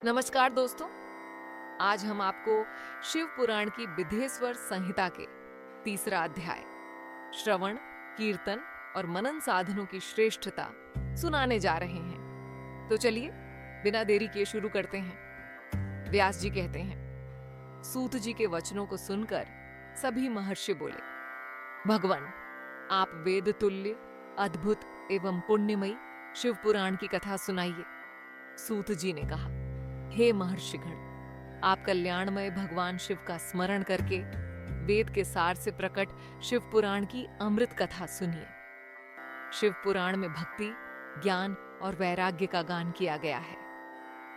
नमस्कार दोस्तों। आज हम आपको शिव पुराण की विधेश्वर संहिता के तीसरा अध्याय श्रवण, कीर्तन और मनन साधनों की श्रेष्ठता सुनाने जा रहे हैं। तो चलिए बिना देरी किए शुरू करते हैं। व्यास जी कहते हैं, सूत जी के वचनों को सुनकर सभी महर्षि बोले, भगवान, आप वेद तुल्य अद्भुत एवं पुण्यमयी शिव पुराण की कथा सुनाइए। सूत जी ने कहा, हे महर्षिगण, आप कल्याणमय भगवान शिव का स्मरण करके वेद के सार से प्रकट शिव पुराण की अमृत कथा सुनिए। शिव पुराण में भक्ति, ज्ञान और वैराग्य का गान किया गया है।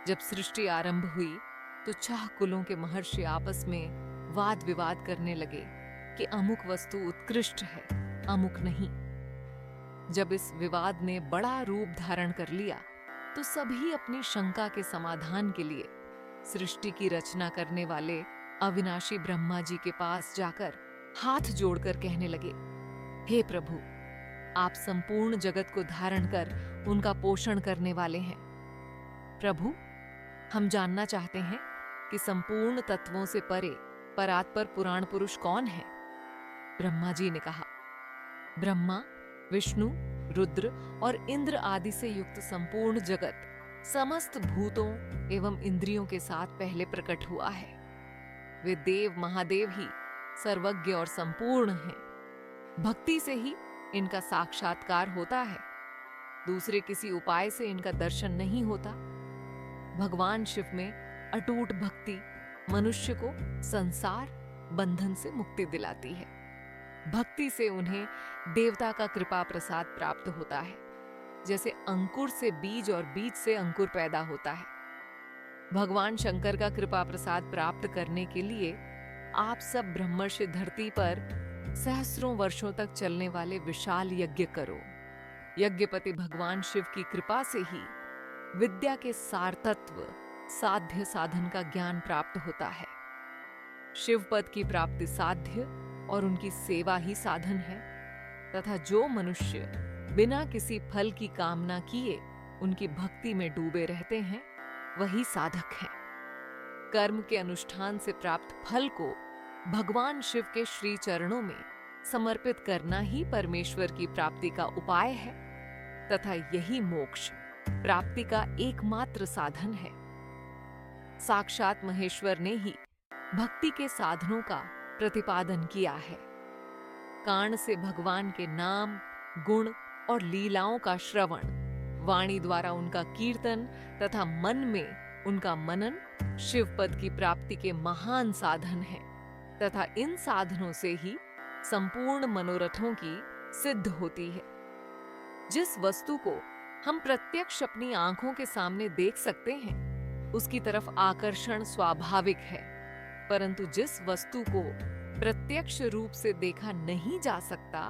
जब सृष्टि आरंभ हुई तो 6 कुलों के महर्षि आपस में वाद विवाद करने लगे कि अमुक वस्तु उत्कृष्ट है, अमुक नहीं। जब इस विवाद ने बड़ा रूप धारण कर लिया तो सभी अपनी शंका के समाधान के लिए सृष्टि की रचना करने वाले अविनाशी ब्रह्मा जी के पास जाकर हाथ जोड़कर कहने लगे, हे प्रभु, आप संपूर्ण जगत को धारण कर उनका पोषण करने वाले हैं। प्रभु, हम जानना चाहते हैं कि संपूर्ण तत्वों से परे परात्पर पुराण पुरुष कौन है? ब्रह्मा जी ने कहा, ब्रह्मा, विष्णु, रुद्र और इंद्र आदि से युक्त संपूर्ण जगत समस्त भूतों एवं इंद्रियों के साथ पहले प्रकट हुआ है। वे देव महादेव ही सर्वज्ञ और संपूर्ण हैं। भक्ति से ही इनका साक्षात्कार होता है, दूसरे किसी उपाय से इनका दर्शन नहीं होता। भगवान शिव में अटूट भक्ति मनुष्य को संसार बंधन से मुक्ति दिलाती है। भक्ति से उन्हें देवता का कृपा प्रसाद प्राप्त होता है। जैसे अंकुर से बीज और बीज से अंकुर पैदा होता है। भगवान शंकर का कृपा प्रसाद प्राप्त करने के लिए आप सब ब्रह्मर्षि धरती पर सहस्रों वर्षों तक चलने वाले विशाल यज्ञ करो। यज्ञपति भगवान शिव की कृपा से ही विद्या के सारतत्व साध्य साधन का ज्ञान प्राप्त होता है। शिव पद की प्राप्ति साध्य और उनकी सेवा ही साधन है, तथा जो मनुष्य बिना किसी फल की कामना किए उनकी भक्ति में डूबे रहते हैं, वही साधक हैं। कर्म के अनुष्ठान से प्राप्त फल को भगवान शिव के श्री चरणों में समर्पित करना ही परमेश्वर की प्राप्ति का उपाय है, तथा यही मोक्ष प्राप्ति का एकमात्र साधन है। साक्षात महेश्वर ने ही भक्ति के साधनों का प्रतिपादन किया है। कान से भगवान के नाम, गुण और लीलाओं का श्रवण, वाणी द्वारा उनका कीर्तन तथा मन में उनका मनन शिव पद की प्राप्ति के महान साधन हैं, तथा इन साधनों से ही संपूर्ण मनोरथों की सिद्ध होती है। जिस वस्तु को हम प्रत्यक्ष अपनी आंखों के सामने देख सकते हैं, उसकी तरफ आकर्षण स्वाभाविक है, परंतु जिस वस्तु को प्रत्यक्ष रूप से देखा नहीं जा सकता,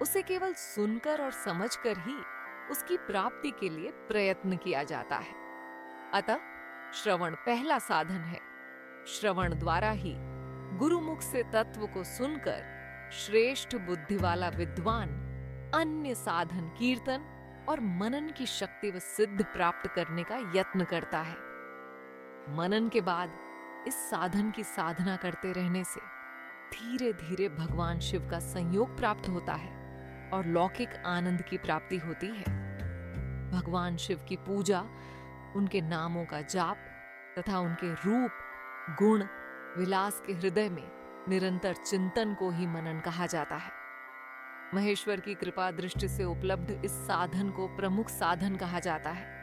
उसे केवल सुनकर और समझकर ही उसकी प्राप्ति के लिए प्रयत्न किया जाता है। अतः श्रवण पहला साधन है। श्रवण द्वारा ही गुरुमुख से तत्व को सुनकर श्रेष्ठ बुद्धि वाला विद्वान अन्य साधन कीर्तन और मनन की शक्ति व सिद्ध प्राप्त करने का यत्न करता है। मनन के बाद इस साधन की साधना करते रहने से धीरे धीरे भगवान शिव का संयोग प्राप्त होता है और लौकिक आनंद की प्राप्ति होती है। भगवान शिव की पूजा, उनके नामों का जाप तथा उनके रूप, गुण, विलास के हृदय में निरंतर चिंतन को ही मनन कहा जाता है। महेश्वर की कृपा दृष्टि से उपलब्ध इस साधन को प्रमुख साधन कहा जाता है।